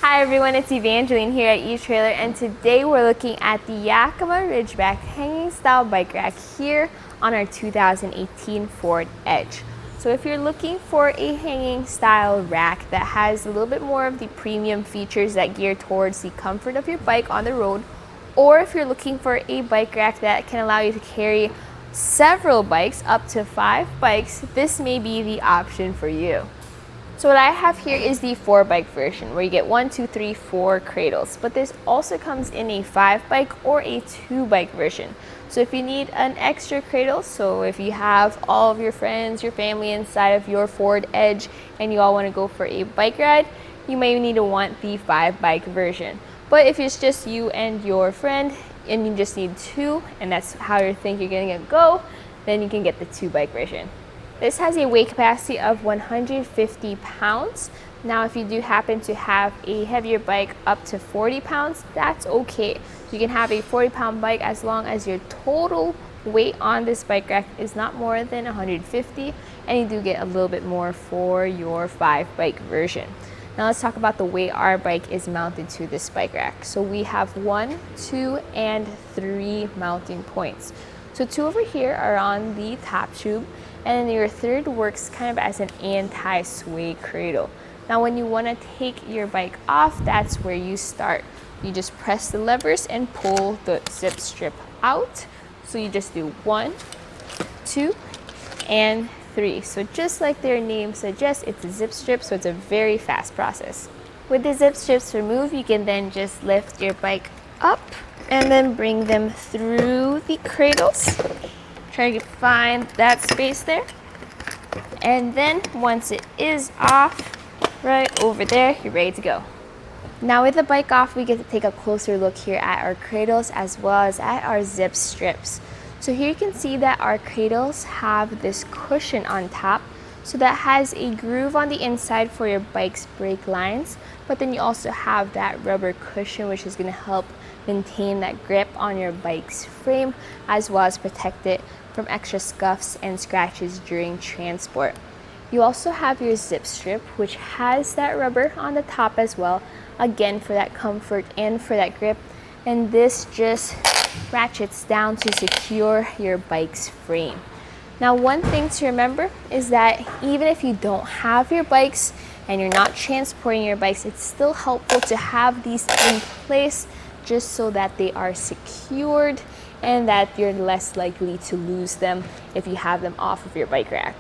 Hi everyone, it's Evangeline here at eTrailer, and today we're looking at the Yakima Ridgeback hanging style bike rack here on our 2018 Ford Edge. So if you're looking for a hanging style rack that has a little bit more of the premium features that gear towards the comfort of your bike on the road, or if you're looking for a bike rack that can allow you to carry several bikes, up to 5 bikes, this may be the option for you. So what I have here is the 4-bike version, where you get 1, 2, 3, 4 cradles, but this also comes in a 5-bike or a 2-bike version. So if you need an extra cradle, so if you have all of your friends, your family inside of your Ford Edge and you all want to go for a bike ride, you may need to want the 5-bike version. But if it's just you and your friend and you just need 2, and that's how you think you're going to go, then you can get the 2-bike version. This has a weight capacity of 150 pounds. Now, if you do happen to have a heavier bike up to 40 pounds, that's okay. You can have a 40-pound bike as long as your total weight on this bike rack is not more than 150, and you do get a little bit more for your 5-bike version. Now let's talk about the way our bike is mounted to this bike rack. So we have 1, 2, and 3 mounting points. So 2 over here are on the top tube, and then your 3rd works kind of as an anti-sway cradle. Now when you want to take your bike off, that's where you start. You just press the levers and pull the zip strip out. So you just do 1, 2, and 3. So just like their name suggests, it's a zip strip, so it's a very fast process. With the zip strips removed, you can then just lift your bike up and then bring them through the cradles. Try to find that space there. And then once it is off, right over there, you're ready to go. Now with the bike off, we get to take a closer look here at our cradles as well as at our zip strips. So here you can see that our cradles have this cushion on top. So that has a groove on the inside for your bike's brake lines, but then you also have that rubber cushion, which is going to help maintain that grip on your bike's frame, as well as protect it from extra scuffs and scratches during transport. You also have your zip strip, which has that rubber on the top as well, again for that comfort and for that grip, and this just ratchets down to secure your bike's frame. Now one thing to remember is that even if you don't have your bikes and you're not transporting your bikes, it's still helpful to have these in place just so that they are secured and that you're less likely to lose them if you have them off of your bike rack.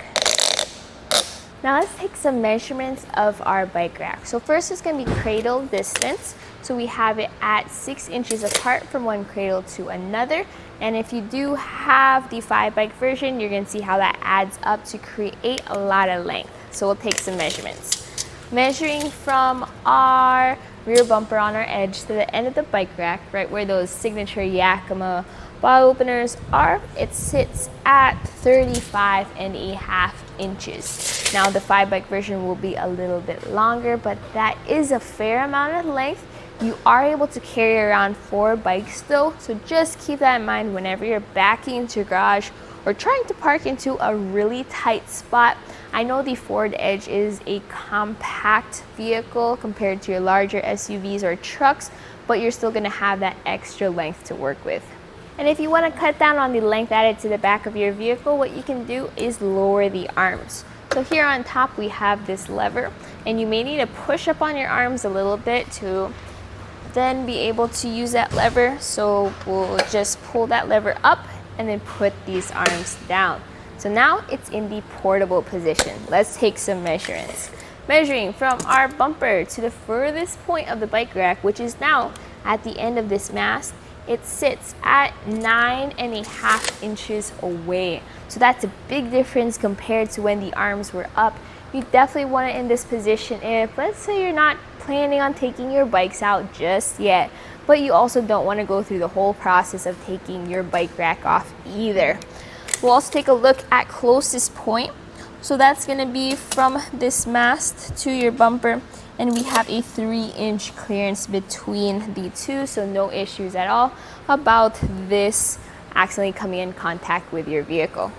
Now let's take some measurements of our bike rack. So first it's going to be cradle distance. So we have it at 6 inches apart from one cradle to another. And if you do have the 5-bike version, you're going to see how that adds up to create a lot of length. So we'll take some measurements. Measuring from our rear bumper on our edge to the end of the bike rack, right where those signature Yakima bottle openers are, it sits at 35.5 inches. Now the 5-bike version will be a little bit longer, but that is a fair amount of length. You are able to carry around 4 bikes though, so just keep that in mind whenever you're backing into your garage or trying to park into a really tight spot. I know the Ford Edge is a compact vehicle compared to your larger SUVs or trucks, but you're still going to have that extra length to work with. And if you want to cut down on the length added to the back of your vehicle, what you can do is lower the arms. So here on top we have this lever, and you may need to push up on your arms a little bit to then be able to use that lever. So we'll just pull that lever up and then put these arms down. So now it's in the portable position. Let's take some measurements. Measuring from our bumper to the furthest point of the bike rack, which is now at the end of this mast, it sits at 9.5 inches away. So that's a big difference compared to when the arms were up. You definitely want it in this position if, let's say, you're not planning on taking your bikes out just yet, but you also don't want to go through the whole process of taking your bike rack off either. We'll also take a look at closest point. So that's going to be from this mast to your bumper, and we have a 3-inch clearance between the two, so no issues at all about this accidentally coming in contact with your vehicle.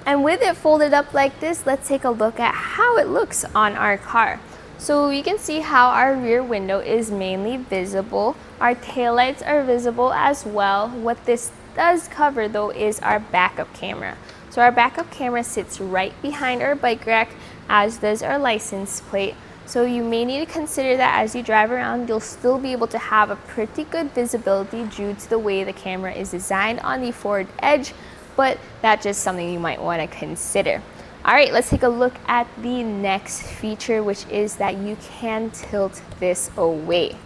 And with it folded up like this, let's take a look at how it looks on our car. So you can see how our rear window is mainly visible. Our taillights are visible as well. What this does cover though is our backup camera. So our backup camera sits right behind our bike rack, as does our license plate. So you may need to consider that as you drive around, you'll still be able to have a pretty good visibility due to the way the camera is designed on the Ford Edge, but that's just something you might want to consider. All right, let's take a look at the next feature, which is that you can tilt this away.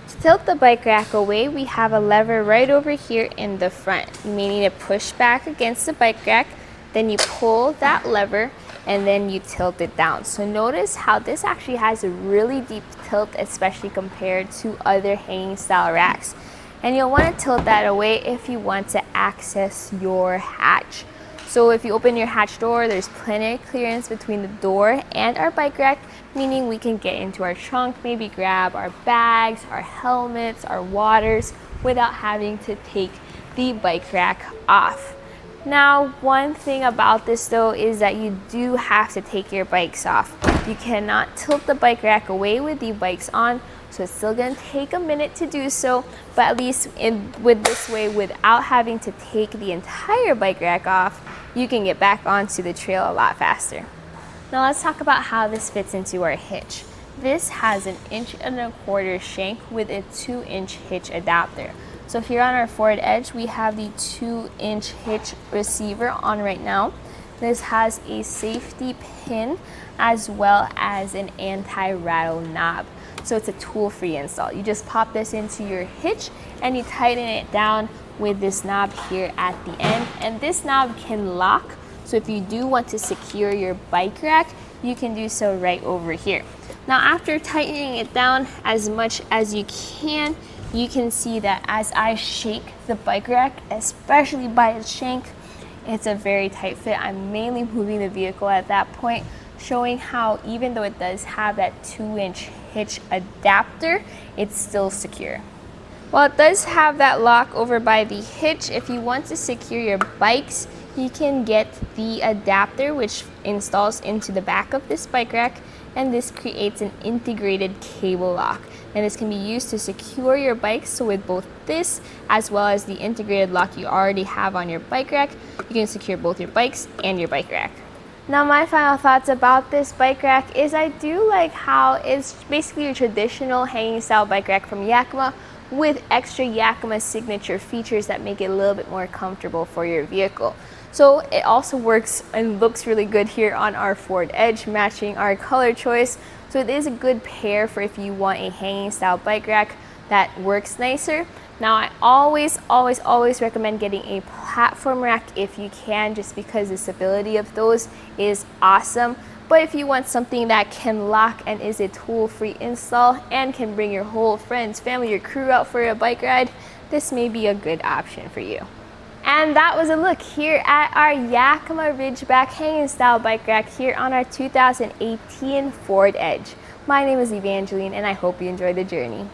To tilt the bike rack away, we have a lever right over here in the front. You may need to push back against the bike rack, then you pull that lever, and then you tilt it down. So notice how this actually has a really deep tilt, especially compared to other hanging style racks. And you'll want to tilt that away if you want to access your hatch. So if you open your hatch door, there's plenty of clearance between the door and our bike rack, meaning we can get into our trunk, maybe grab our bags, our helmets, our waters, without having to take the bike rack off. Now, one thing about this though is that you do have to take your bikes off. You cannot tilt the bike rack away with the bikes on, so it's still going to take a minute to do so, but at least with this way, without having to take the entire bike rack off, you can get back onto the trail a lot faster. Now let's talk about how this fits into our hitch. This has an 1.25 inch shank with a 2-inch hitch adapter. So here on our Ford Edge, we have the 2-inch hitch receiver on right now. This has a safety pin as well as an anti-rattle knob. So it's a tool-free install. You just pop this into your hitch and you tighten it down with this knob here at the end. And this knob can lock. So if you do want to secure your bike rack, you can do so right over here. Now after tightening it down as much as you can see that as I shake the bike rack, especially by its shank, it's a very tight fit. I'm mainly moving the vehicle at that point, showing how even though it does have that 2-inch hitch adapter, it's still secure. While it does have that lock over by the hitch, if you want to secure your bikes, you can get the adapter which installs into the back of this bike rack, and this creates an integrated cable lock. And this can be used to secure your bikes. So with both this as well as the integrated lock you already have on your bike rack, you can secure both your bikes and your bike rack. Now my final thoughts about this bike rack is I do like how it's basically a traditional hanging style bike rack from Yakima with extra Yakima signature features that make it a little bit more comfortable for your vehicle. So it also works and looks really good here on our Ford Edge, matching our color choice. So it is a good pair for if you want a hanging style bike rack that works nicer. Now I always recommend getting a platform rack if you can, just because the stability of those is awesome. But if you want something that can lock and is a tool-free install and can bring your whole friends, family, or crew out for a bike ride, this may be a good option for you. And that was a look here at our Yakima Ridgeback hanging style bike rack here on our 2018 Ford Edge. My name is Evangeline and I hope you enjoyed the journey.